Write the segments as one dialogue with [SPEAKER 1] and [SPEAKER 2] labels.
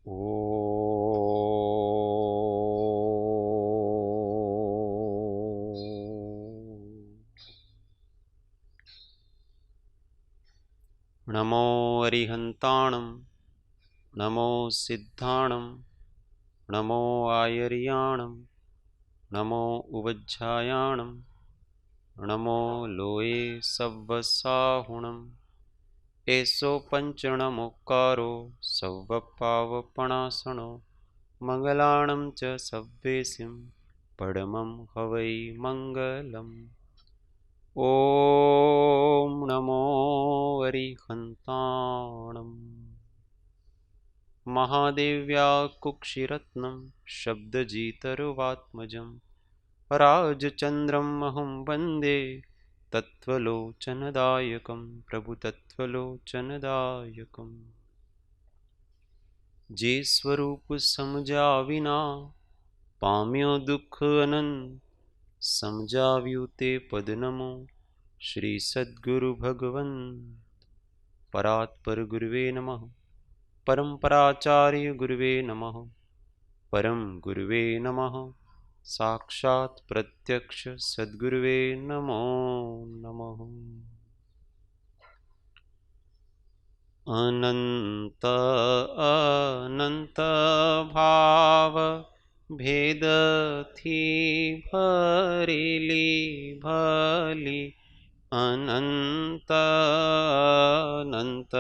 [SPEAKER 1] ॐ नमो अरिहन्ताणं नमो सिद्धाणं नमो आयर्याणं नमो उवज्झायाणं नमो लोये सव्वसाहुणम् एषो पञ्चणमुक्कारो सव्वपावपणासनो मङ्गलाणं च सव्वेसिं परमं हवै मङ्गलम् ॐ नमो अरिहन्ताणम् महादेव्या कुक्षिरत्नं शब्दजितरुवात्मजं राजचन्द्रम् अहं वन्दे तत्त्वलोचनदायकं प्रभुतत्त्वलोचनदायकम् जे स्वरूप समझा विना पाम्यो दुख अनंत समझाव्યું તે પદ નમો શ્રી સદ્ગુરુ ભગવન પરાત્પર ગુરુવે નમઃ परम्पराचार्य गुरुवे नमः परम गुरुवे नमः साक्षात् प्रत्यक्ष सद्गुरुवे नमो नमः अनंत अनंत भाव भेद थी भरेली भली अनंत अनंत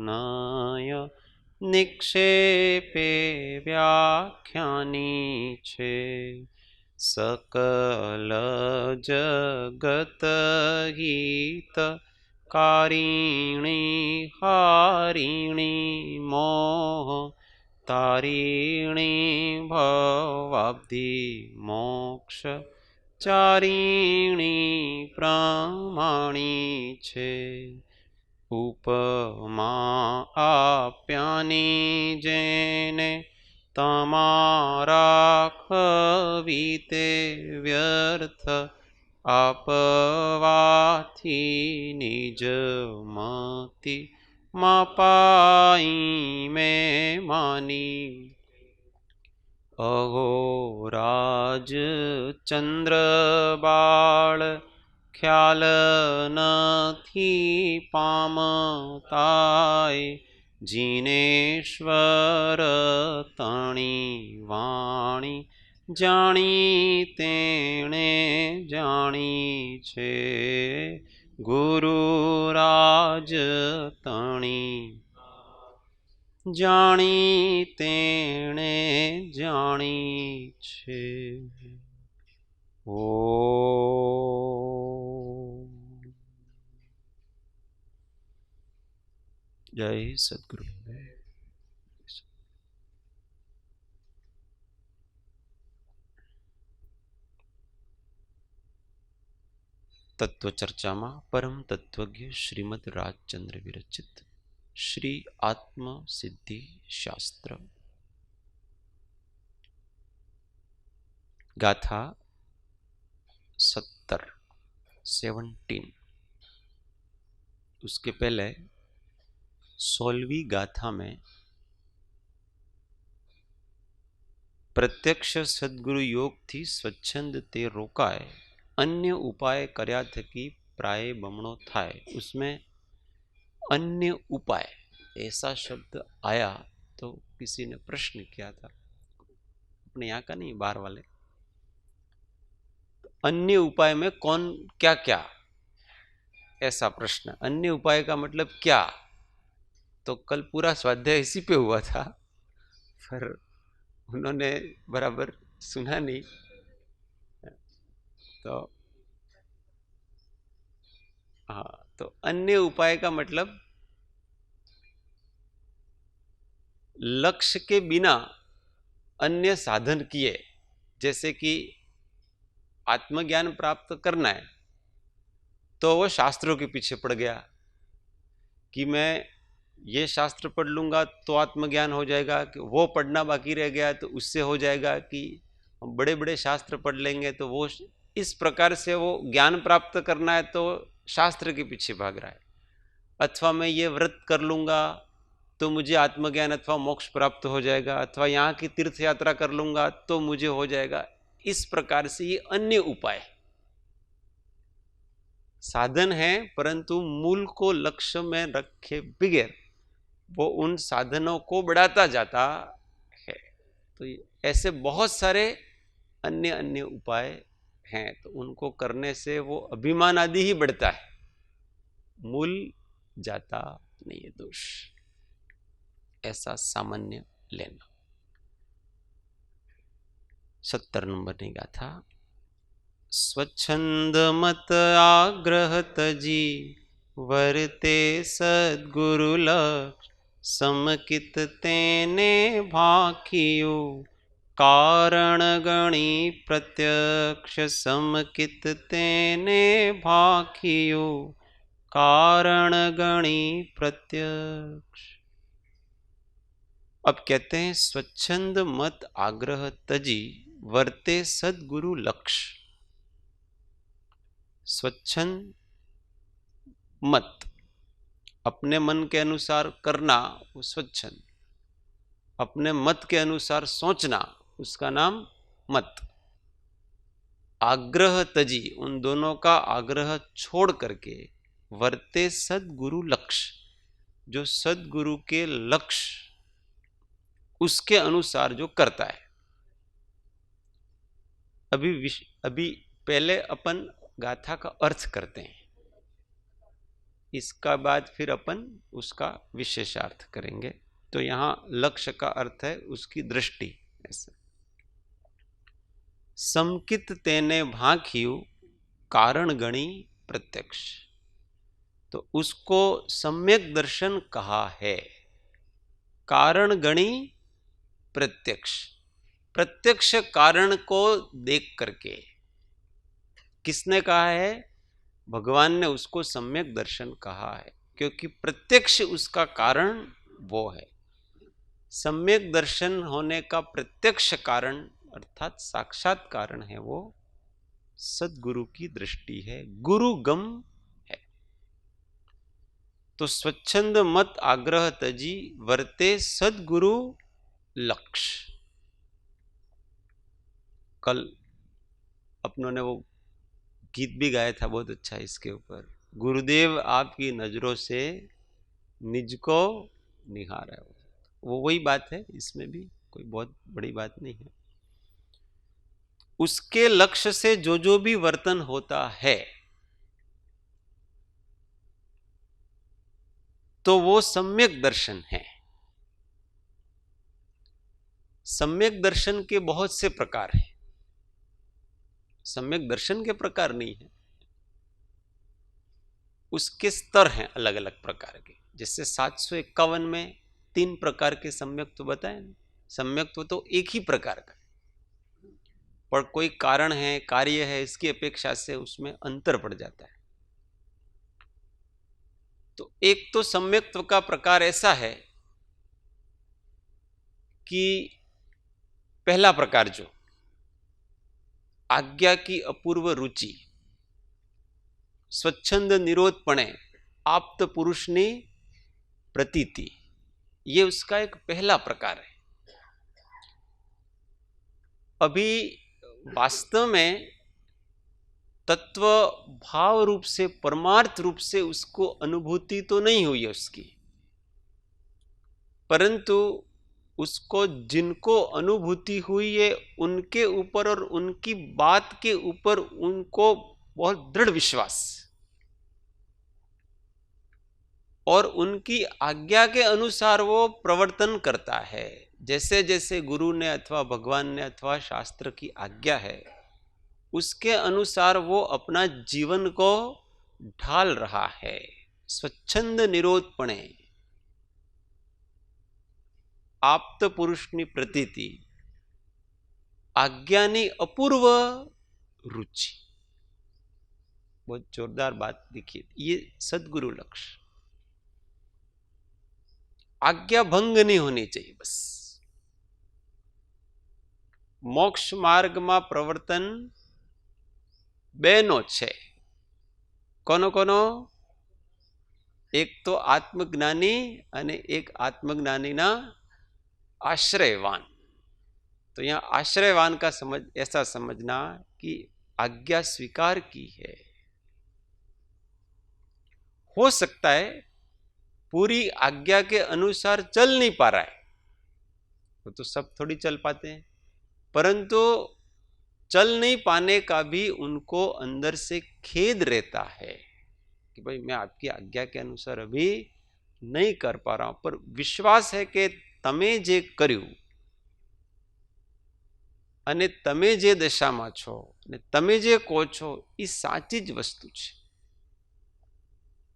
[SPEAKER 1] नाय निक्षेपे व्याख्यानी छे सकल जगत हित कारिणी हारिणी मोह तारिणी भवाब्धि मोक्ष चारिणी प्रमाणी छे उपमा आप्यानी जेने तमारा खवीते व्यर्थ आपवाथी निज मति मपाई में मानी अहोराज चंद्र बाळ ख्याल नथी पामताय जिनेश्वर तणी वाणी जाणी तेणे जाणी छे गुरुराज तणी जाणी तेणे जाणी छे ओ जय सद्गुरु तत्व चर्चा में परम तत्वज्ञ श्रीमद राजचंद्र विरचित श्री आत्म सिद्धि शास्त्र गाथा 17 उसके पहले 16वीं गाथा में प्रत्यक्ष सद्गुरु योग थी स्वच्छंद ते रोकाय अन्य उपाय कर्या थकी प्राय बमणो थाय उसमें अन्य उपाय ऐसा शब्द आया तो किसी ने प्रश्न किया था अपने यहाँ का नहीं बाहर वाले अन्य उपाय में कौन क्या क्या ऐसा प्रश्न अन्य उपाय का मतलब क्या तो कल पूरा स्वाध्याय इसी पे हुआ था पर उन्होंने बराबर सुना नहीं तो हाँ तो अन्य उपाय का मतलब लक्ष्य के बिना अन्य साधन किए जैसे कि आत्मज्ञान प्राप्त करना है तो वो शास्त्रों के पीछे पड़ गया कि मैं ये शास्त्र पढ़ लूंगा तो आत्मज्ञान हो जाएगा कि वो पढ़ना बाकी रह गया तो उससे हो जाएगा कि बड़े बड़े शास्त्र पढ़ लेंगे तो वो इस प्रकार से वो ज्ञान प्राप्त करना है तो शास्त्र के पीछे भाग रहा है अथवा मैं ये व्रत कर लूंगा तो मुझे आत्मज्ञान अथवा मोक्ष प्राप्त हो जाएगा, अथवा यहाँ की तीर्थ यात्रा कर लूंगा तो मुझे हो जाएगा। इस प्रकार से ये अन्य उपाय साधन है, परंतु मूल को लक्ष्य में रखे बगैर वो उन साधनों को बढ़ाता जाता है। तो ऐसे बहुत सारे अन्य अन्य उपाय हैं, तो उनको करने से वो अभिमान आदि ही बढ़ता है, मूल जाता नहीं है दोष। ऐसा सामान्य लेना। 70 नंबर ने गाथा। स्वच्छंद मत आग्रह तजी वर्ते सद्गुरु लक्ष्य समकित तेने भाखियो कारण गणी प्रत्यक्ष समकित तेने भाखियो कारण गणी प्रत्यक्ष। अब कहते हैं स्वच्छंद मत आग्रह तजी वर्ते सद्गुरु लक्ष्य। स्वच्छंद मत अपने मन के अनुसार करना वो स्वच्छंद, अपने मत के अनुसार सोचना उसका नाम मत। आग्रह तजी उन दोनों का आग्रह छोड़ करके वर्ते सद्गुरु लक्ष्य, जो सद्गुरु के लक्ष्य उसके अनुसार जो करता है। अभी पहले अपन गाथा का अर्थ करते हैं, इसका बाद फिर अपन उसका विशेषार्थ करेंगे। तो यहां लक्ष्य का अर्थ है उसकी दृष्टि। ऐसे समकित तेने भाखियु कारण गणी प्रत्यक्ष, तो उसको सम्यक दर्शन कहा है। कारण गणी प्रत्यक्ष, प्रत्यक्ष कारण को देख करके। किसने कहा है? भगवान ने उसको सम्यक दर्शन कहा है, क्योंकि प्रत्यक्ष उसका कारण वो है। सम्यक दर्शन होने का प्रत्यक्ष कारण अर्थात साक्षात कारण है वो सद्गुरु की दृष्टि है, गुरु गम है। तो स्वच्छंद मत आग्रह तजी वर्ते सद्गुरु लक्ष्य। कल अपनों ने वो गीत भी गाया था, बहुत अच्छा इसके ऊपर। गुरुदेव आपकी नजरों से निज को निहारा है। वो वही बात है, इसमें भी कोई बहुत बड़ी बात नहीं है। उसके लक्ष्य से जो जो भी वर्तन होता है तो वो सम्यक दर्शन है। सम्यक दर्शन के बहुत से प्रकार हैं, सम्यक दर्शन के प्रकार नहीं है, उसके स्तर हैं अलग अलग प्रकार के। जैसे 751 में 3 प्रकार के सम्यक तो बताए। सम्यक तो एक ही प्रकार का, पर कोई कारण है, कार्य है, इसकी अपेक्षा से उसमें अंतर पड़ जाता है। तो एक तो सम्यक्त्व का प्रकार ऐसा है कि पहला प्रकार जो आज्ञा की अपूर्व रुचि, स्वच्छंद निरोधपणे आप्त पुरुषनी प्रतीति, ये उसका एक पहला प्रकार है। अभी वास्तव में तत्व भाव रूप से, परमार्थ रूप से उसको अनुभूति तो नहीं हुई है उसकी, परंतु उसको जिनको अनुभूति हुई है उनके ऊपर और उनकी बात के ऊपर उनको बहुत दृढ़ विश्वास, और उनकी आज्ञा के अनुसार वो प्रवर्तन करता है। जैसे जैसे गुरु ने अथवा भगवान ने अथवा शास्त्र की आज्ञा है उसके अनुसार वो अपना जीवन को ढाल रहा है। स्वच्छंद निरोधपणे आप्त पुरुषनी प्रतीति आज्ञानी अपूर्व रुचि। बहुत जोरदार बात देखिए, ये सद्गुरु लक्ष्य। आज्ञा भंग नहीं होनी चाहिए बस। मोक्ष मार्ग में प्रवर्तन बेनो छे। कोनो कोनो? એક તો આત્મજ્ઞાની અને એક આત્मज्ञानीના आश्रयवान। तो यहाँ आश्रयवान का समझ ऐसा समझना कि आज्ञा स्वीकार की है। हो सकता है पूरी आज्ञा के अनुसार चल नहीं पा रहा है, वो तो सब थोड़ी चल पाते हैं, परंतु चल नहीं पाने का भी उनको अंदर से खेद रहता है कि भाई मैं आपकी आज्ञा के अनुसार अभी नहीं कर पा रहा हूं, पर विश्वास है कि તમે જે કર્યું અને તમે જે દશામાં છો અને તમે જે કહો છો એ સાચી જ વસ્તુ છે।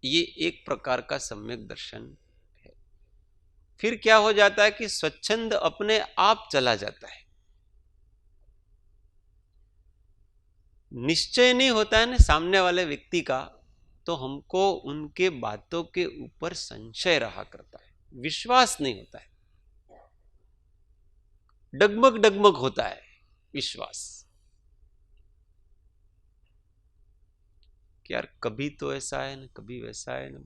[SPEAKER 1] ये एक प्रकार का सम्यक दर्शन है। फिर क्या हो जाता है कि स्वच्छंद अपने आप चला जाता है। निश्चय नहीं होता है ना सामने वाले व्यक्ति का, तो हमको उनके बातों के ऊपर संशय रहा करता है, विश्वास नहीं होता है, डगमग डगमग होता है विश्वास कि यार कभी तो ऐसा है ना, कभी वैसा है ना,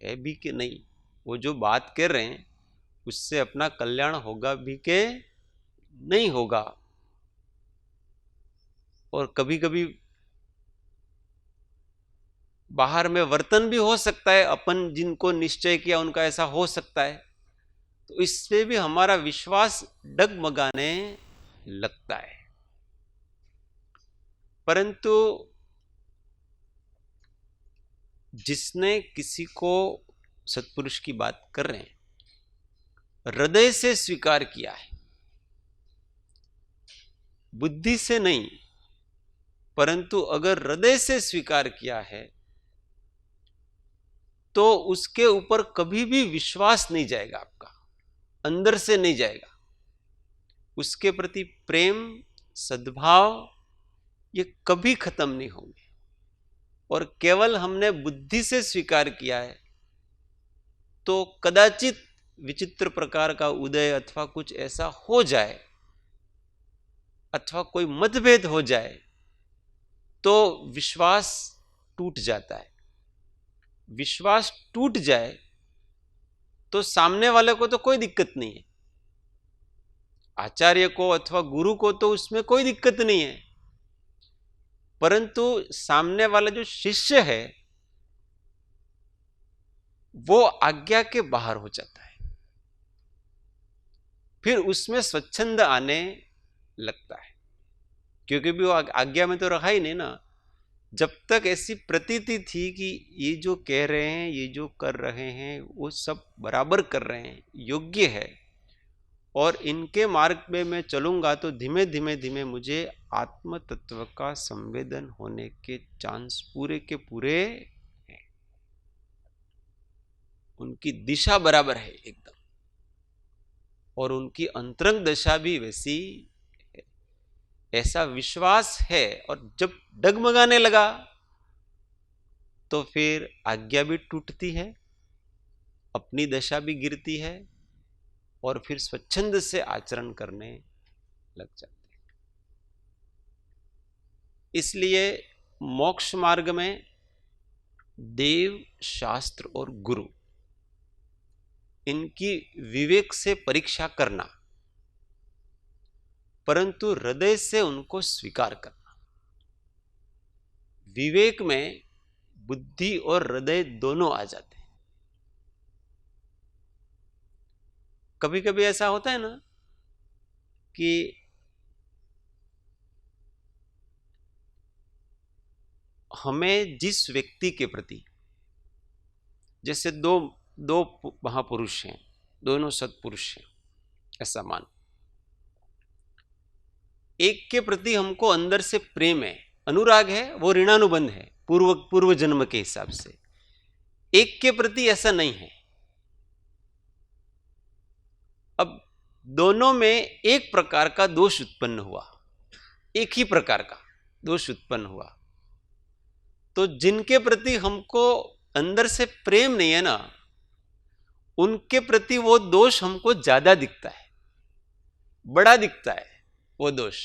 [SPEAKER 1] है भी कि नहीं, वो जो बात कर रहे हैं उससे अपना कल्याण होगा भी कि नहीं होगा। और कभी कभी बाहर में वर्तन भी हो सकता है, अपन जिनको निश्चय किया उनका ऐसा हो सकता है, तो इससे भी हमारा विश्वास डगमगाने लगता है। परंतु जिसने किसी को सत्पुरुष की बात कर रहे हैं हृदय से स्वीकार किया है, बुद्धि से नहीं, परंतु अगर हृदय से स्वीकार किया है तो उसके ऊपर कभी भी विश्वास नहीं जाएगा, आपका अंदर से नहीं जाएगा। उसके प्रति प्रेम सद्भाव ये कभी खत्म नहीं होंगे। और केवल हमने बुद्धि से स्वीकार किया है तो कदाचित विचित्र प्रकार का उदय अथवा कुछ ऐसा हो जाए अथवा कोई मतभेद हो जाए तो विश्वास टूट जाता है। विश्वास टूट जाए तो सामने वाले को तो कोई दिक्कत नहीं है, आचार्य को अथवा गुरु को तो उसमें कोई दिक्कत नहीं है, परंतु सामने वाला जो शिष्य है वो आज्ञा के बाहर हो जाता है, फिर उसमें स्वच्छंद आने लगता है, क्योंकि भी वो आज्ञा में तो रहा ही नहीं ना। जब तक ऐसी प्रतीति थी कि ये जो कह रहे हैं, ये जो कर रहे हैं वो सब बराबर कर रहे हैं, योग्य है, और इनके मार्ग में मैं चलूंगा तो धीमे धीमे धीमे मुझे आत्म तत्व का संवेदन होने के चांस पूरे के पूरे हैं, उनकी दिशा बराबर है एकदम, और उनकी अंतरंग दशा भी वैसी है, ऐसा विश्वास है। और जब डगमगाने लगा तो फिर आज्ञा भी टूटती है, अपनी दशा भी गिरती है, और फिर स्वच्छंद से आचरण करने लग जाते हैं। इसलिए मोक्ष मार्ग में देव, शास्त्र और गुरु इनकी विवेक से परीक्षा करना, परंतु हृदय से उनको स्वीकार करना। विवेक में बुद्धि और हृदय दोनों आ जाते हैं। कभी कभी ऐसा होता है ना कि हमें जिस व्यक्ति के प्रति, जैसे दो महापुरुष हैं, दोनों सत्पुरुष हैं, ऐसा मान, एक के प्रति हमको अंदर से प्रेम है, अनुराग है, वो ऋणानुबंध है पूर्व जन्म के हिसाब से। एक के प्रति ऐसा नहीं है। अब दोनों में एक प्रकार का दोष उत्पन्न हुआ, एक ही प्रकार का दोष उत्पन्न हुआ, तो जिनके प्रति हमको अंदर से प्रेम नहीं है ना, उनके प्रति वो दोष हमको ज्यादा दिखता है, बड़ा दिखता है वो दोष।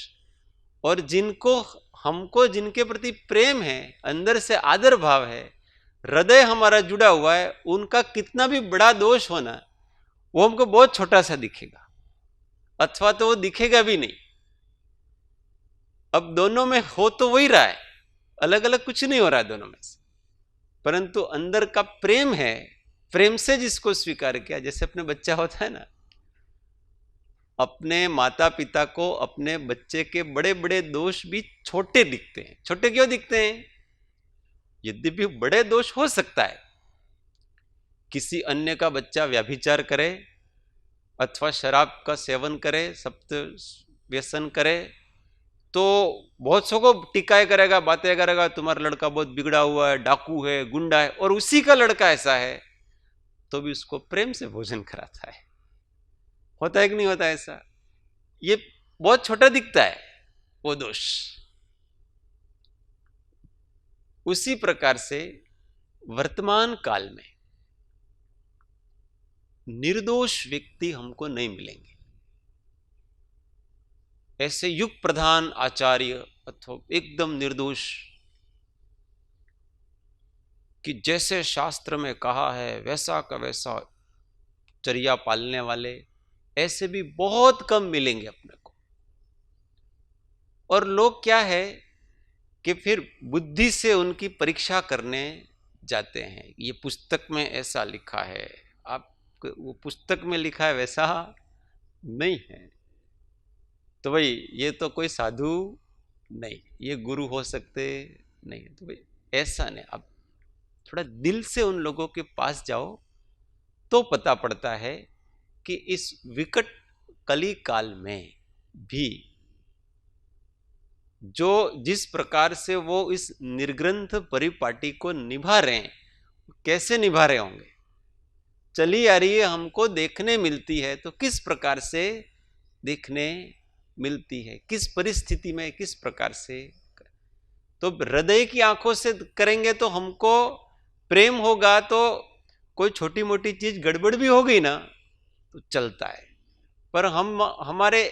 [SPEAKER 1] और जिनको हमको जिनके प्रति प्रेम है, अंदर से आदर भाव है, हृदय हमारा जुड़ा हुआ है, उनका कितना भी बड़ा दोष होना वो हमको बहुत छोटा सा दिखेगा, अथवा तो वो दिखेगा भी नहीं। अब दोनों में हो तो वही रहा है, अलग अलग कुछ नहीं हो रहा है दोनों में से, परंतु अंदर का प्रेम है, प्रेम से जिसको स्वीकार किया। जैसे अपने बच्चा होता है ना, अपने माता पिता को अपने बच्चे के बड़े बड़े दोष भी छोटे दिखते हैं। छोटे क्यों दिखते हैं? यद्यपि बड़े दोष हो सकता है, किसी अन्य का बच्चा व्यभिचार करे अथवा शराब का सेवन करे, सप्त व्यसन करे, तो बहुत सौ को टिकाए करेगा, बातें करेगा, तुम्हारा लड़का बहुत बिगड़ा हुआ है, डाकू है, गुंडा है, और उसी का लड़का ऐसा है, तो भी उसको प्रेम से भोजन कराता है। होता है कि नहीं होता ऐसा? ये बहुत छोटा दिखता है वो दोष। उसी प्रकार से वर्तमान काल में निर्दोष व्यक्ति हमको नहीं मिलेंगे। ऐसे युग प्रधान आचार्य अथवा एकदम निर्दोष कि जैसे शास्त्र में कहा है वैसा का वैसा चर्या पालने वाले, ऐसे भी बहुत कम मिलेंगे अपने को। और लोग क्या है कि फिर बुद्धि से उनकी परीक्षा करने जाते हैं। ये पुस्तक में ऐसा लिखा है, आप वो पुस्तक में लिखा है वैसा नहीं है, तो भाई ये तो कोई साधु नहीं, ये गुरु हो सकते नहीं। तो भाई ऐसा नहीं, अब थोड़ा दिल से उन लोगों के पास जाओ तो पता पड़ता है कि इस विकट कली काल में भी जो जिस प्रकार से वो इस निर्ग्रंथ परिपाटी को निभा रहे हैं, कैसे निभा रहे होंगे। चली आ रही है, हमको देखने मिलती है, तो किस प्रकार से देखने मिलती है, किस परिस्थिति में, किस प्रकार से। तो हृदय की आंखों से करेंगे तो हमको प्रेम होगा, तो कोई छोटी मोटी चीज गड़बड़ भी हो गई ना तो चलता है। पर हम हमारे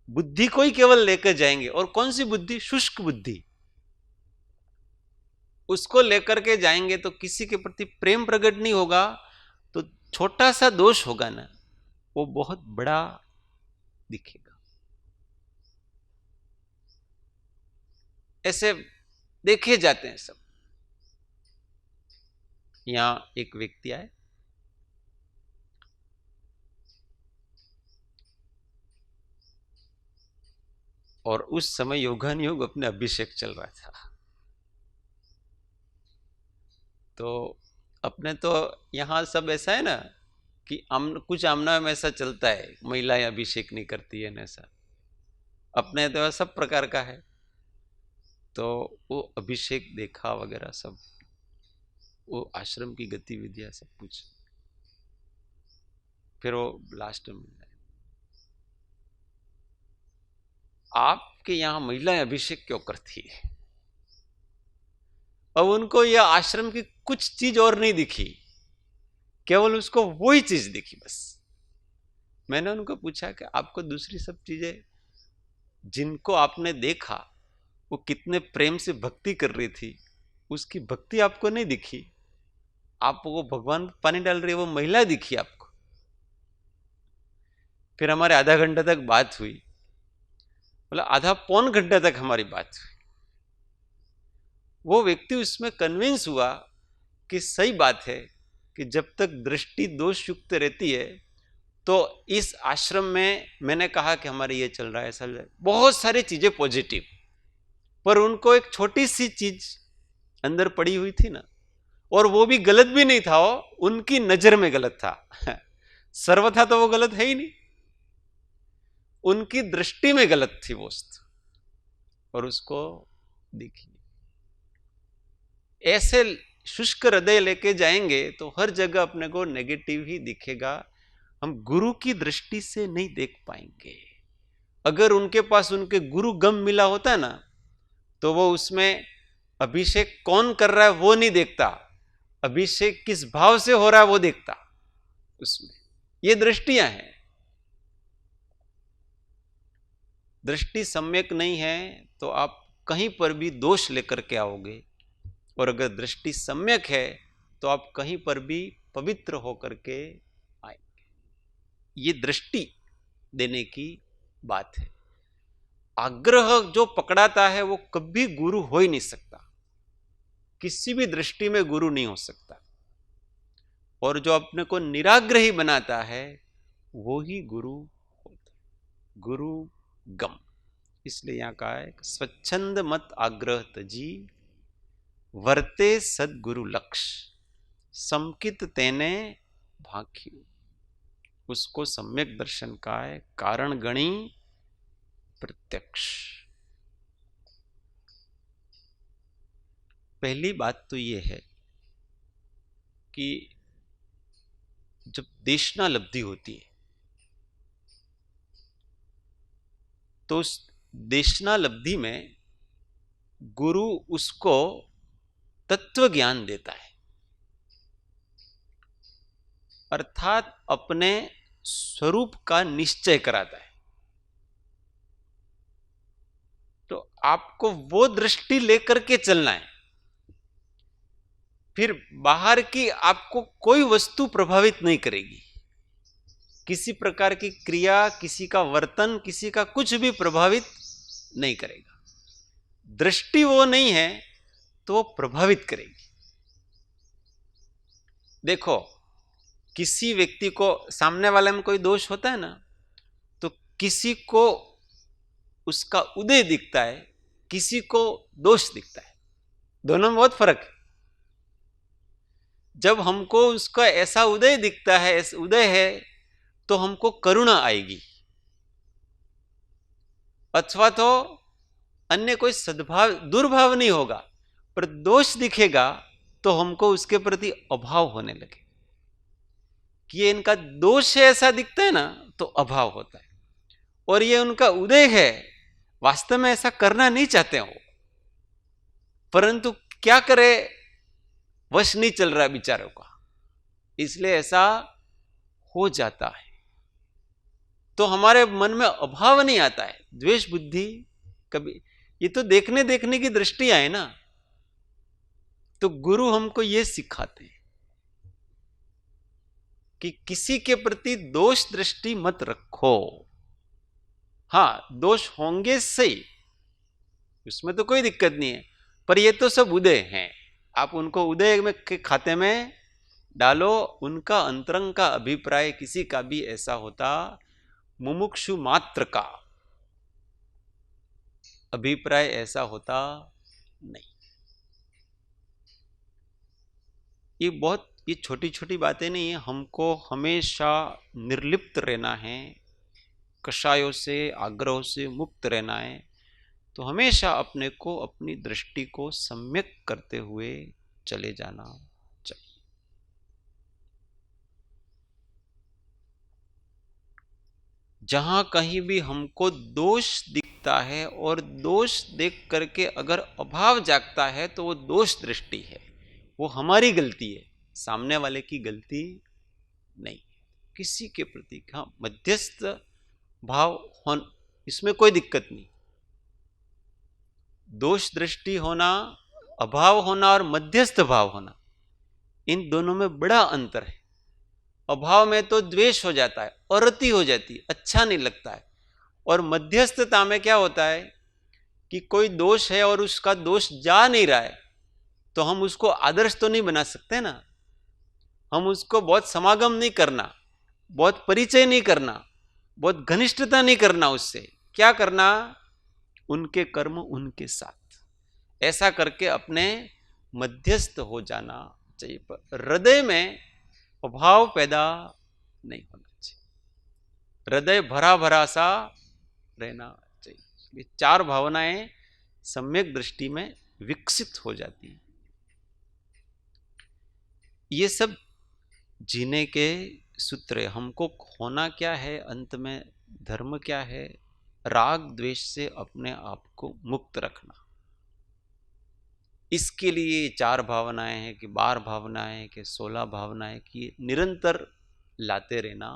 [SPEAKER 1] बुद्धि को ही केवल लेकर जाएंगे, और कौन सी बुद्धि? शुष्क बुद्धि। उसको लेकर के जाएंगे तो किसी के प्रति प्रेम प्रकट नहीं होगा, तो छोटा सा दोष होगा ना वो बहुत बड़ा दिखेगा। ऐसे देखे जाते हैं सब। यहां एक व्यक्ति आए, और उस समय योगानुयोग अपने अभिषेक चल रहा था। तो अपने तो यहां सब ऐसा है ना कि कुछ आमना में ऐसा चलता है, महिलाएं अभिषेक नहीं करती है ना, ऐसा अपने तो सब प्रकार का है। तो वो अभिषेक देखा वगैरह सब, वो आश्रम की गतिविधियां सब कुछ, फिर वो लास्ट में आपके यहां महिलाएं अभिषेक क्यों करती है? अब उनको यह आश्रम की कुछ चीज और नहीं दिखी, केवल उसको वही चीज दिखी बस। मैंने उनको पूछा कि आपको दूसरी सब चीजें जिनको आपने देखा वो कितने प्रेम से भक्ति कर रही थी, उसकी भक्ति आपको नहीं दिखी, आपको भगवान पानी डाल रही है वो महिला दिखी आपको। फिर हमारे आधा घंटा तक बात हुई, बोला आधा पौन घंटा तक हमारी बात हुई। वो व्यक्ति उसमें कन्विंस हुआ कि सही बात है कि जब तक दृष्टि दोष युक्त रहती है, तो इस आश्रम में मैंने कहा कि हमारे ये चल रहा है, ऐसा बहुत सारी चीजें पॉजिटिव, पर उनको एक छोटी सी चीज अंदर पड़ी हुई थी ना, और वो भी गलत भी नहीं था, वो उनकी नजर में गलत था। सर्वथा तो वो गलत है ही नहीं, उनकी दृष्टि में गलत थी वो वस्तु, और उसको दिखी। ऐसे शुष्क हृदय लेके जाएंगे तो हर जगह अपने को नेगेटिव ही दिखेगा, हम गुरु की दृष्टि से नहीं देख पाएंगे। अगर उनके पास उनके गुरु गम मिला होता ना, तो वो उसमें अभिषेक कौन कर रहा है वो नहीं देखता, अभिषेक किस भाव से हो रहा है वो देखता उसमें। ये दृष्टियां हैं। दृष्टि सम्यक नहीं है तो आप कहीं पर भी दोष लेकर के आओगे, और अगर दृष्टि सम्यक है तो आप कहीं पर भी पवित्र होकर के आएंगे। ये दृष्टि देने की बात है। आग्रह जो पकड़ाता है वो कभी गुरु हो ही नहीं सकता, किसी भी दृष्टि में गुरु नहीं हो सकता। और जो अपने को निराग्रही बनाता है वो ही गुरु होता है, गुरु गम। इसलिए यहां कहा है स्वच्छंद मत आग्रह तजी, वर्ते सदगुरु लक्ष्य, समकित तेने भाख्यू। उसको सम्यक दर्शन का है, कारण गणी प्रत्यक्ष। पहली बात तो यह है कि जब देशना लब्धि होती है तो उस देशना लब्धि में गुरु उसको तत्व ज्ञान देता है, अर्थात अपने स्वरूप का निश्चय कराता है। तो आपको वो दृष्टि लेकर के चलना है, फिर बाहर की आपको कोई वस्तु प्रभावित नहीं करेगी, किसी प्रकार की क्रिया, किसी का वर्तन, किसी का कुछ भी प्रभावित नहीं करेगा। दृष्टि वो नहीं है तो वो प्रभावित करेगी। देखो, किसी व्यक्ति को, सामने वाले में कोई दोष होता है ना, तो किसी को उसका उदय दिखता है, किसी को दोष दिखता है, दोनों में बहुत फर्क है। जब हमको उसका ऐसा उदय दिखता है, ऐसा उदय है, तो हमको करुणा आएगी, अथवा तो अन्य कोई सद्भाव, दुर्भाव नहीं होगा, पर दोष दिखेगा तो हमको उसके प्रति अभाव होने लगे कि ये इनका दोष है, ऐसा दिखता है ना, तो अभाव होता है। और ये उनका उदय है, वास्तव में ऐसा करना नहीं चाहते हो, परंतु क्या करे, वश नहीं चल रहा बेचारों का, इसलिए ऐसा हो जाता है। तो हमारे मन में अभाव नहीं आता है, द्वेष बुद्धि कभी, ये तो देखने देखने की दृष्टियां है ना। तो गुरु हमको ये सिखाते हैं कि किसी के प्रति दोष दृष्टि मत रखो। हां, दोष होंगे सही, उसमें तो कोई दिक्कत नहीं है, पर ये तो सब उदय हैं, आप उनको उदय में के खाते में डालो। उनका अंतरंग का अभिप्राय किसी का भी ऐसा होता, मुमुक्षु मात्र का अभिप्राय ऐसा होता नहीं। ये छोटी छोटी बातें नहीं है, हमको हमेशा निर्लिप्त रहना है, कषायों से, आग्रहों से मुक्त रहना है। तो हमेशा अपने को, अपनी दृष्टि को सम्यक करते हुए चले जाना चाहिए। जहां कहीं भी हमको दोष दिखता है और दोष देख करके अगर अभाव जागता है तो वो दोष दृष्टि है, वो हमारी गलती है, सामने वाले की गलती नहीं। किसी के प्रति हाँ मध्यस्थ भाव हो, इसमें कोई दिक्कत नहीं। दोष दृष्टि होना, अभाव होना और मध्यस्थ भाव होना, इन दोनों में बड़ा अंतर है। अभाव में तो द्वेष हो जाता है, औरती हो जाती है, अच्छा नहीं लगता है। और मध्यस्थता में क्या होता है कि कोई दोष है और उसका दोष जा नहीं रहा है, तो हम उसको आदर्श तो नहीं बना सकते ना, हम उसको बहुत समागम नहीं करना, बहुत परिचय नहीं करना, बहुत घनिष्ठता नहीं करना, उससे क्या करना, उनके कर्म उनके साथ, ऐसा करके अपने मध्यस्थ हो जाना चाहिए। पर हृदय में अभाव पैदा नहीं होना चाहिए, हृदय भरा भरा सा रहना चाहिए। ये चार भावनाएं सम्यक दृष्टि में विकसित हो जाती हैं। ये सब जीने के सूत्र है। हमको होना क्या है, अंत में धर्म क्या है, राग द्वेष से अपने आप को मुक्त रखना। इसके लिए चार भावनाएं हैं कि 12 भावनाएं कि 16 भावनाएं कि निरंतर लाते रहना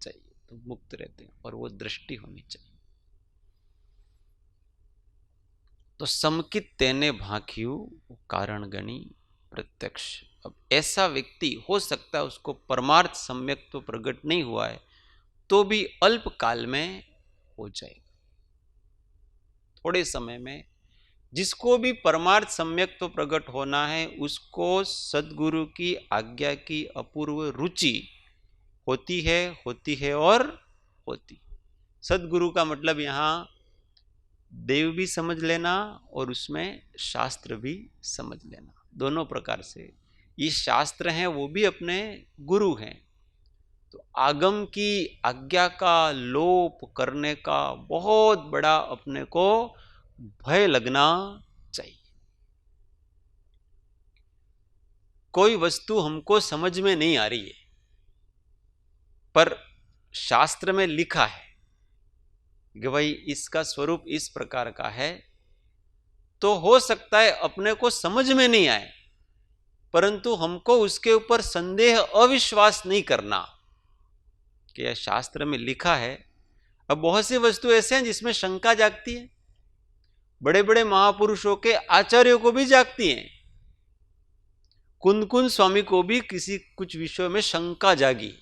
[SPEAKER 1] चाहिए, तो मुक्त रहते हैं। और वो दृष्टि होनी चाहिए। तो समकित तेने भांख्यू कारण गणी प्रत्यक्ष। अब ऐसा व्यक्ति हो सकता है उसको परमार्थ सम्यक तो प्रकट नहीं हुआ है, तो भी अल्प काल में हो जाएगा, थोड़े समय में। जिसको भी परमार्थ सम्यक तो प्रकट होना है, उसको सद्गुरु की आज्ञा की अपूर्व रुचि होती है और होती। सद्गुरु का मतलब यहां देव भी समझ लेना और उसमें शास्त्र भी समझ लेना, दोनों प्रकार से। ये शास्त्र हैं वो भी अपने गुरु हैं। तो आगम की आज्ञा का लोप करने का बहुत बड़ा अपने को भय लगना चाहिए। कोई वस्तु हमको समझ में नहीं आ रही है, पर शास्त्र में लिखा है कि भाई इसका स्वरूप इस प्रकार का है, तो हो सकता है अपने को समझ में नहीं आए, परंतु हमको उसके ऊपर संदेह अविश्वास नहीं करना कि यह शास्त्र में लिखा है। अब बहुत सी वस्तु ऐसे हैं जिसमें शंका जागती है, बड़े बड़े महापुरुषों के आचार्यों को भी जागती हैं। कुंद स्वामी को भी किसी कुछ विषयों में शंका जागी,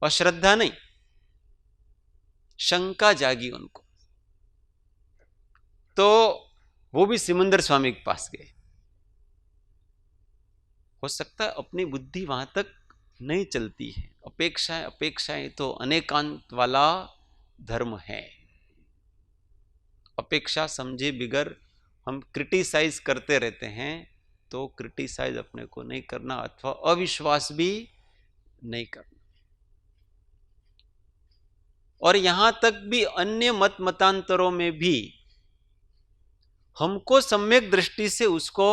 [SPEAKER 1] अश्रद्धा नहीं, शंका जागी उनको, तो वो भी सिमंदर स्वामी के पास गए। हो सकता है अपनी बुद्धि वहां तक नहीं चलती है। अपेक्षाएं तो अनेकांत वाला धर्म है। अपेक्षा समझे बिगर हम क्रिटिसाइज करते रहते हैं, तो क्रिटिसाइज अपने को नहीं करना, अथवा अविश्वास भी नहीं करना। और यहां तक भी अन्य मत मतांतरों में भी हमको सम्यक दृष्टि से उसको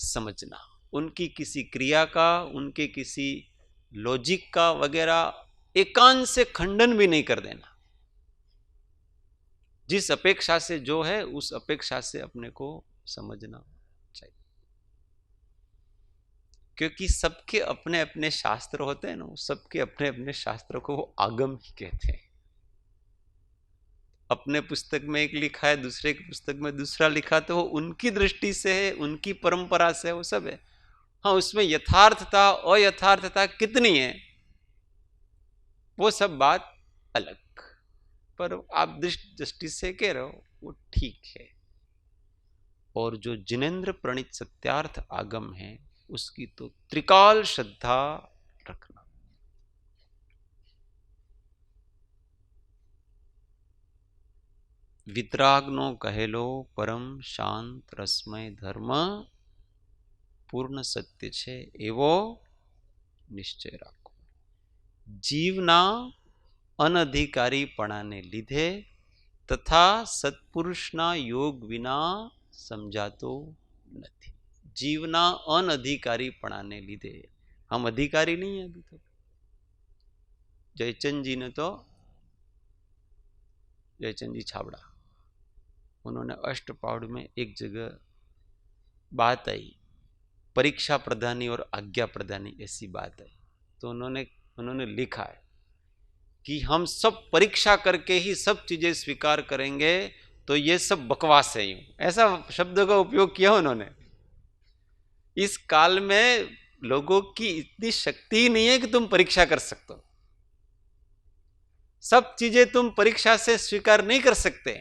[SPEAKER 1] समझना, उनकी किसी क्रिया का, उनके किसी लॉजिक का वगैरह एकांत से खंडन भी नहीं कर देना। जिस अपेक्षा से जो है उस अपेक्षा से अपने को समझना चाहिए, क्योंकि सबके अपने अपने शास्त्र होते हैं ना, सबके अपने अपने शास्त्र को वो आगम ही कहते हैं। अपने पुस्तक में एक लिखा है, दूसरे की पुस्तक में दूसरा लिखा, तो वो उनकी दृष्टि से है, उनकी परंपरा से वो सब है। हाँ, उसमें यथार्थता अयथार्थता कितनी है वो सब बात अलग, पर आप दृष्टि से कह रहे हो वो ठीक है। और जो जिनेन्द्र प्रणीत सत्यार्थ आगम है उसकी तो त्रिकाल श्रद्धा रखना। वितरागनो कहेलो परम शांत रसमय धर्म पूर्ण सत्य छे एवो निश्चय राखो। जीवना अनधिकारीपणाने લીધે તથા સત્પુરુષના યોગ વિના સમજાતો નથી। जीवना अनधिकारीपणाने લીધે, हम अधिकारी नहीं है अभी तक। जयचंद जी ने तो, जयचंद जी छाबड़ा, उन्होंने अष्टपाउड में एक जगह बात आई, परीक्षा प्रधानी और आज्ञा प्रधानी, ऐसी बात आई। तो उन्होंने लिखा है कि हम सब परीक्षा करके ही सब चीजें स्वीकार करेंगे, तो ये सब बकवास है। यूं ऐसा शब्द का उपयोग किया उन्होंने। इस काल में लोगों की इतनी शक्ति ही नहीं है कि तुम परीक्षा कर सकते हो। सब चीजें तुम परीक्षा से स्वीकार नहीं कर सकते।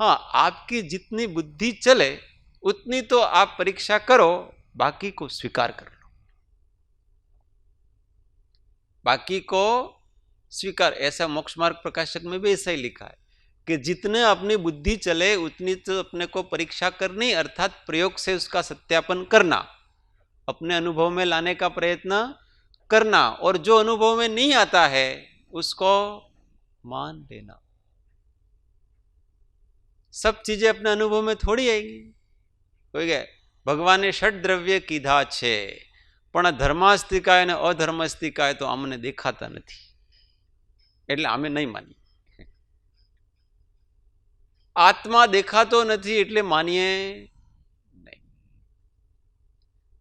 [SPEAKER 1] हाँ, आपकी जितनी बुद्धि चले उतनी तो आप परीक्षा करो, बाकी को स्वीकार कर लो, बाकी को स्वीकार। ऐसा मोक्ष मार्ग प्रकाशक में भी ऐसा ही लिखा है कि जितने अपनी बुद्धि चले उतनी तो अपने को परीक्षा करनी, अर्थात प्रयोग से उसका सत्यापन करना, अपने अनुभव में लाने का प्रयत्न करना, और जो अनुभव में नहीं आता है उसको मान लेना। सब चीजें अपने अनुभव में थोड़ी आएगी। कोई कहे भगवाने षड द्रव्य कीधा छे पण धर्मास्तिकाय ने अधर्मास्तिकाय तो अमने देखाता नहीं, એટલે અમે नहीं मानी। आत्मा देखातो नहीं એટલે मानिए नहीं।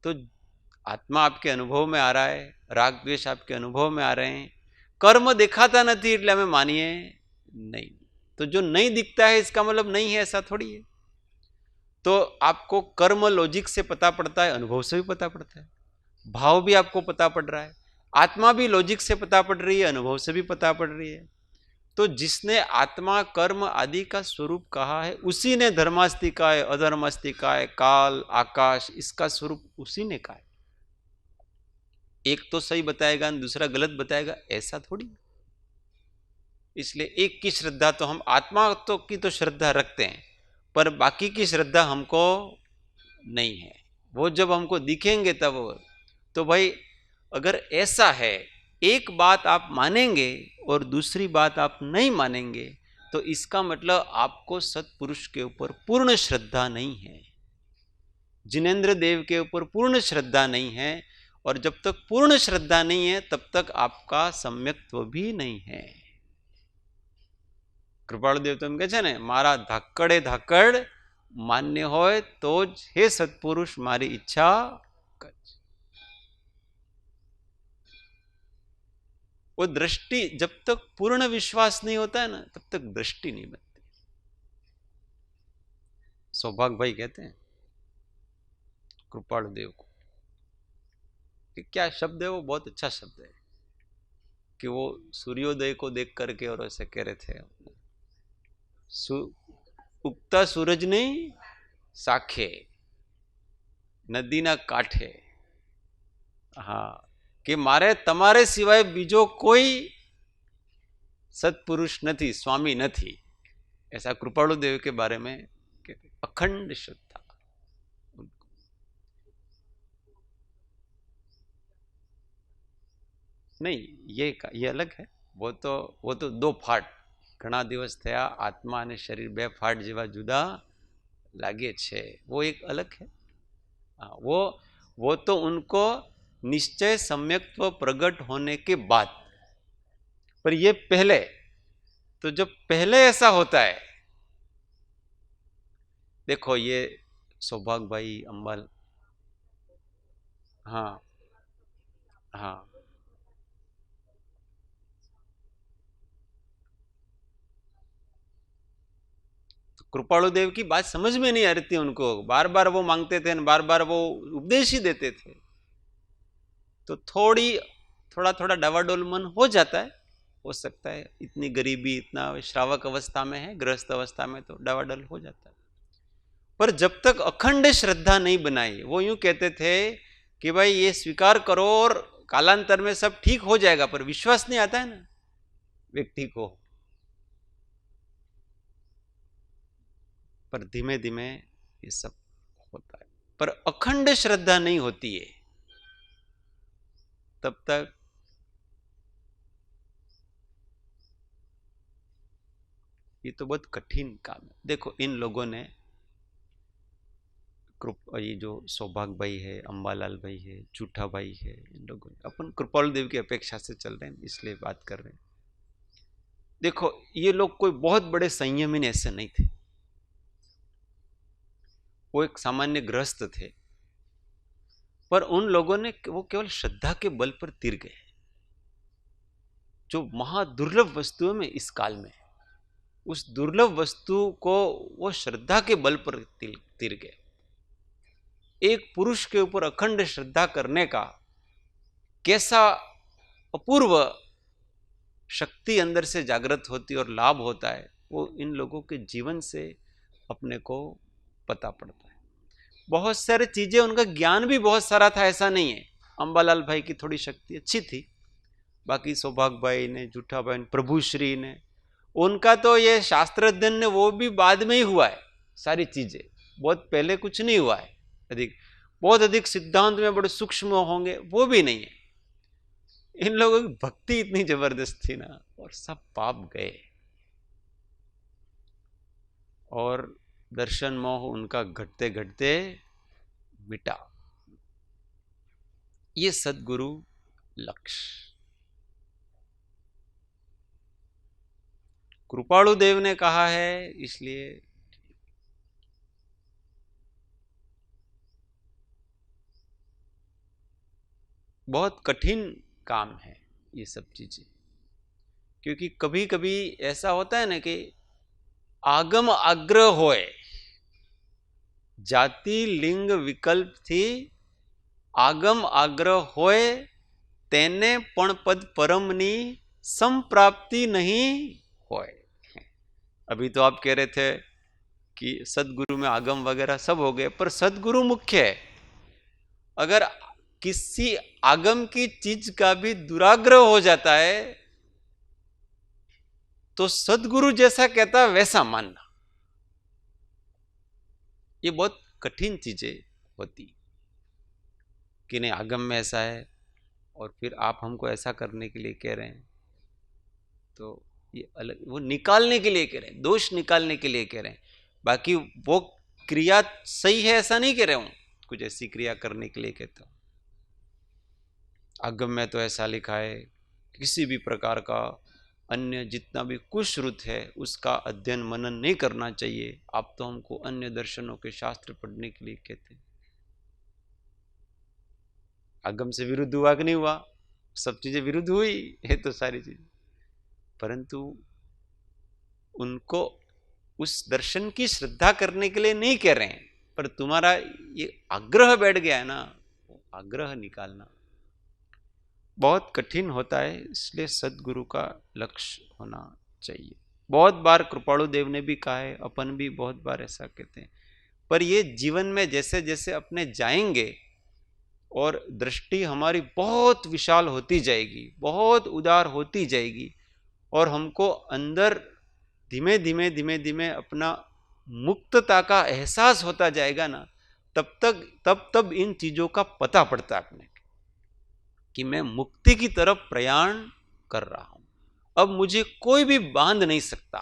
[SPEAKER 1] तो आत्मा आपके अनुभव में आ रहा है, राग द्वेष आपके अनुभव में आ रहे हैं, कर्म दिखाता नहीं એટલે हमें मानिए नहीं। तो जो नहीं दिखता है इसका मतलब नहीं है, ऐसा थोड़ी है। तो आपको कर्म लॉजिक से पता पड़ता है, अनुभव से भी पता पड़ता है, भाव भी आपको पता पड़ रहा है, आत्मा भी लॉजिक से पता पड़ रही है, अनुभव से भी पता पड़ रही है। तो जिसने आत्मा कर्म आदि का स्वरूप कहा है उसी ने धर्मास्तिकाय अधर्मास्तिकाय काल आकाश इसका स्वरूप उसी ने कहा है। एक तो सही बताएगा दूसरा गलत बताएगा, ऐसा थोड़ी। इसलिए एक की श्रद्धा तो हम आत्मा तो की तो श्रद्धा रखते हैं, पर बाकी की श्रद्धा हमको नहीं है। वो जब हमको दिखेंगे तब तो भाई अगर ऐसा है, एक बात आप मानेंगे और दूसरी बात आप नहीं मानेंगे तो इसका मतलब आपको सत्पुरुष के ऊपर पूर्ण श्रद्धा नहीं है, जिनेंद्र देव के ऊपर पूर्ण श्रद्धा नहीं है। और जब तक पूर्ण श्रद्धा नहीं है तब तक आपका सम्यक्त्व भी नहीं है। कृपाळु देव तो एम कहे छे ने, मारा धाकड़े धाकड़ मान्य होय तो ज हे सत्पुरुष मारी इच्छा करज। वो दृष्टि जब तक पूर्ण विश्वास नहीं होता है ना तब तक दृष्टि नहीं बनती। सौभाग्य भाई कहते हैं कृपाळु देव को कि क्या शब्द है वो, बहुत अच्छा शब्द है कि वो सूर्योदय को देख करके और ऐसे कह रहे थे, उगता सूरज ने साखे नदी ना काठे, हाँ, कि मारे तमारे सिवाय बीजो कोई सत्पुरुष नहीं, स्वामी नहीं। ऐसा कृपाळु देव के बारे में कहते, अखंड श्रद्धा। नहीं, ये अलग है। वो तो दो फाट घना दिवस थया, आत्मा ने शरीर बे फाट जेवा जुदा लागे छे, वो एक अलग है। वो तो उनको निश्चय सम्यक्त्व प्रकट होने के बाद, पर ये पहले, तो जब पहले ऐसा होता है, देखो ये सौभाग्य भाई अंबाल, हाँ हाँ, तो कृपाळु देव की बात समझ में नहीं आ रही थी उनको, बार बार वो मांगते थे, बार बार वो उपदेश ही देते थे, तो थोड़ा थोड़ा डवाडोल मन हो जाता है, हो सकता है। इतनी गरीबी, इतना श्रावक अवस्था में है, गृहस्थ अवस्था में तो डवाडोल हो जाता है। पर जब तक अखंड श्रद्धा नहीं बनाई, वो यूं कहते थे कि भाई ये स्वीकार करो और कालांतर में सब ठीक हो जाएगा, पर विश्वास नहीं आता है ना व्यक्ति को, पर धीमे धीमे ये सब होता है। पर अखंड श्रद्धा नहीं होती है तब तक ये तो बहुत कठिन काम है। देखो इन लोगों ने, ये जो सौभाग्य भाई है, अंबालाल भाई है, चूठा भाई है, इन लोगों ने, अपन कृपाळु देव की अपेक्षा से चल रहे हैं इसलिए बात कर रहे हैं। देखो ये लोग कोई बहुत बड़े संयमी ऐसे नहीं थे, वो एक सामान्य गृहस्थ थे, पर उन लोगों ने वो केवल श्रद्धा के बल पर तिर गए, जो महादुर्लभ वस्तुओं में इस काल में, उस दुर्लभ वस्तु को वो श्रद्धा के बल पर तिर गए। एक पुरुष के ऊपर अखंड श्रद्धा करने का कैसा अपूर्व शक्ति अंदर से जागृत होती और लाभ होता है, वो इन लोगों के जीवन से अपने को पता पड़ता है। बहुत सारी चीजें, उनका ज्ञान भी बहुत सारा था, ऐसा नहीं है। अंबालाल भाई की थोड़ी शक्ति अच्छी थी, बाकी सौभाग्य भाई ने, जूठा भाई ने, प्रभु श्री ने, उनका तो ये शास्त्र अध्ययन ने वो भी बाद में ही हुआ है, सारी चीजें बहुत पहले कुछ नहीं हुआ है। बहुत अधिक सिद्धांत में बड़े सूक्ष्म होंगे, वो भी नहीं है। इन लोगों की भक्ति इतनी जबरदस्त थी ना, और सब पाप गए, और दर्शन मोह उनका घटते घटते मिटा। ये सद्गुरु लक्ष्य। कृपाळु देव ने कहा है, इसलिए बहुत कठिन काम है ये सब चीजें, क्योंकि कभी कभी ऐसा होता है ना कि आगम आग्रह होए, જાતિ લિંગ વિકલ્પથી આગમ આગ્રહ હોય તેને પણ પદ परमની संप्राप्ति नहीं होय। अभी तो आप कह रहे थे कि सदगुरु में आगम वगैरह सब हो गए, पर सदगुरु मुख्य है। अगर किसी आगम की चीज का भी दुराग्रह हो जाता है तो सदगुरु जैसा कहता है वैसा मानना, ये बहुत कठिन चीजें होती कि नहीं आगम में ऐसा है और फिर आप हमको ऐसा करने के लिए कह रहे हैं, तो ये अलग, वो निकालने के लिए कह रहे हैं, दोष निकालने के लिए कह रहे हैं। बाकी वो क्रिया सही है ऐसा नहीं कह रहे हूं, कुछ ऐसी क्रिया करने के लिए कहता हूं। आगम में तो ऐसा लिखा है, किसी भी प्रकार का अन्य जितना भी कुश्रुत है उसका अध्ययन मनन नहीं करना चाहिए। आप तो हमको अन्य दर्शनों के शास्त्र पढ़ने के लिए कहते हैं। आगम से विरुद्ध हुआ कि नहीं हुआ? सब चीजें विरुद्ध हुई है तो सारी चीजें, परंतु उनको उस दर्शन की श्रद्धा करने के लिए नहीं कह रहे हैं। पर तुम्हारा ये आग्रह बैठ गया है ना, आग्रह निकालना बहुत कठिन होता है, इसलिए सदगुरु का लक्ष्य होना चाहिए। बहुत बार कृपाणु देव ने भी कहा है, अपन भी बहुत बार ऐसा कहते हैं। पर ये जीवन में जैसे जैसे अपने जाएंगे और दृष्टि हमारी बहुत विशाल होती जाएगी, बहुत उदार होती जाएगी, और हमको अंदर धीमे धीमे धीमे धीमे अपना मुक्तता का एहसास होता जाएगा ना, तब इन चीजों का पता पड़ता है अपने कि मैं मुक्ति की तरफ प्रयाण कर रहा हूं, अब मुझे कोई भी बांध नहीं सकता।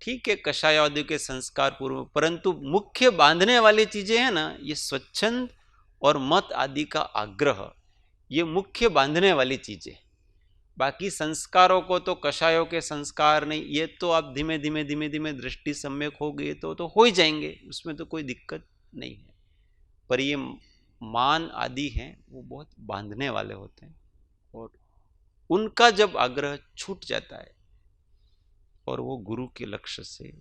[SPEAKER 1] ठीक है, कषायादि के संस्कार पूर्व, परंतु मुख्य बांधने वाली चीजें हैं ना, ये स्वच्छंद और मत आदि का आग्रह, ये मुख्य बांधने वाली चीजें। बाकी संस्कारों को तो कषायों के संस्कार नहीं, ये तो आप धीमे धीमे धीमे धीमे दृष्टि सम्यक हो गई तो हो ही जाएंगे, उसमें तो कोई दिक्कत नहीं है। पर ये मान आदि हैं वो बहुत बांधने वाले होते हैं, और उनका जब आग्रह छूट जाता है और वो गुरु के लक्ष्य से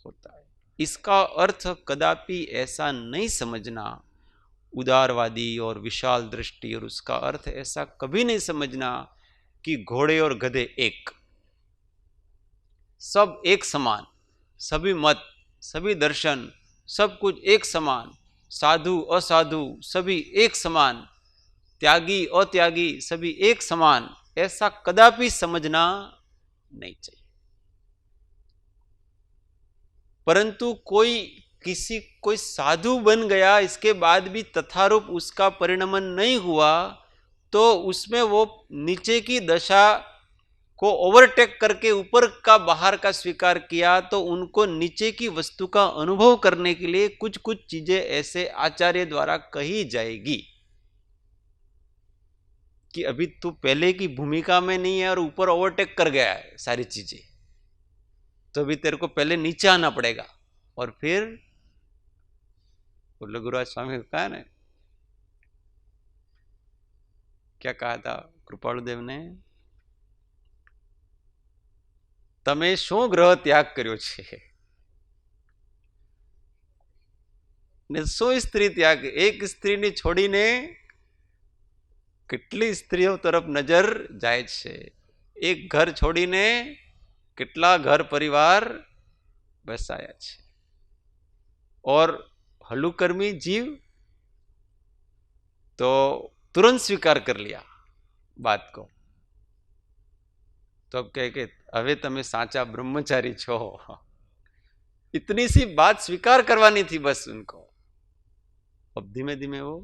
[SPEAKER 1] होता है। इसका अर्थ कदापि ऐसा नहीं समझना उदारवादी और विशाल दृष्टि, और उसका अर्थ ऐसा कभी नहीं समझना कि घोड़े और गधे एक, सब एक समान, सभी मत, सभी दर्शन, सब कुछ एक समान, साधु असाधु सभी एक समान, त्यागी अत्यागी सभी एक समान, ऐसा कदापि समझना नहीं चाहिए। परंतु कोई साधु बन गया, इसके बाद भी तथारूप उसका परिणमन नहीं हुआ, तो उसमें वो नीचे की दशा को ओवरटेक करके ऊपर का बाहर का स्वीकार किया, तो उनको नीचे की वस्तु का अनुभव करने के लिए कुछ कुछ चीजें ऐसे आचार्य द्वारा कही जाएगी कि अभी तू पहले की भूमिका में नहीं है और ऊपर ओवरटेक कर गया है सारी चीजें, तो अभी तेरे को पहले नीचे आना पड़ेगा। और फिर गुरुराज स्वामी को कहा ना, क्या कहा था कृपाणु देव ने, તમે શું ગ્રહ ત્યાગ કર્યો છે ને શું સ્ત્રી ત્યાગ, એક સ્ત્રીને છોડીને કેટલી સ્ત્રીઓ તરફ નજર જાય છે, એક ઘર છોડીને કેટલા ઘર પરિવાર બસાયા છે, और हलुकर्मी जीव तो तुरंत स्वीकार कर लिया बात को। तो अब कहे कि હવે તમે સાચા ब्रह्मचारी छो, इतनी सी बात स्वीकार करवानी थी बस उनको। अब धीमे धीमे वो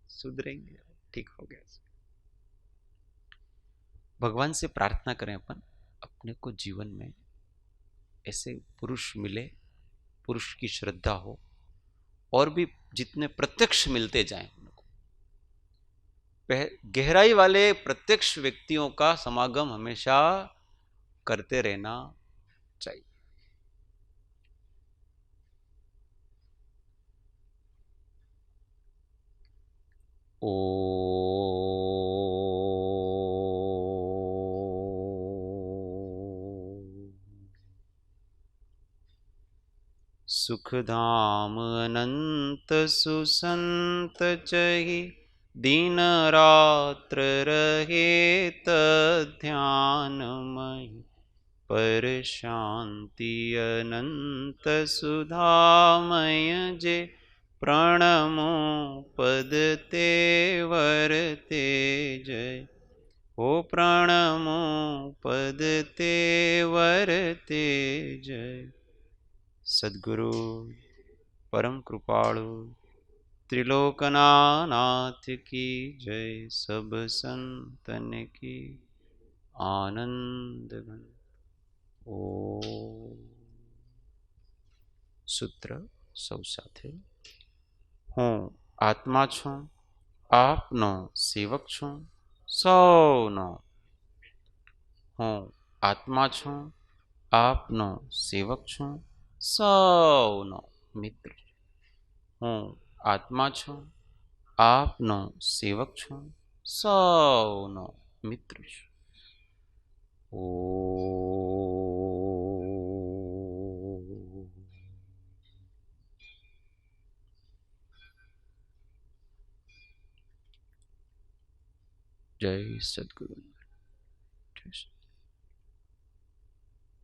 [SPEAKER 1] सुधरेंगे, ठीक हो गया। भगवान से प्रार्थना करें अपन, अपने को जीवन में ऐसे पुरुष मिले, पुरुष की श्रद्धा हो, और भी जितने प्रत्यक्ष मिलते जाएं उनको, गहराई वाले प्रत्यक्ष व्यक्तियों का समागम हमेशा करते रहना चाहिए। ओ सुखधाम अनंत सुसंत चहि दिन रात्र रहे तध्यानमय पर शांति अनंत सुधामय जे प्रणमो पद ते वरते जय हो प्रणमो पद ते वरते जय। सद्गुरु परम कृपाळु त्रिलोकनाथ की जय। सब संतन की आनंद घन। ओ सूत्र सौ साथे। હું આત્મા છું, આપનો સેવક છું, સૌનો। હું આત્મા છું, આપનો સેવક છું, સૌનો મિત્ર। હું આત્મા છું, આપનો સેવક છું, સૌનો મિત્ર છું। ઓ જય સદગુરુ।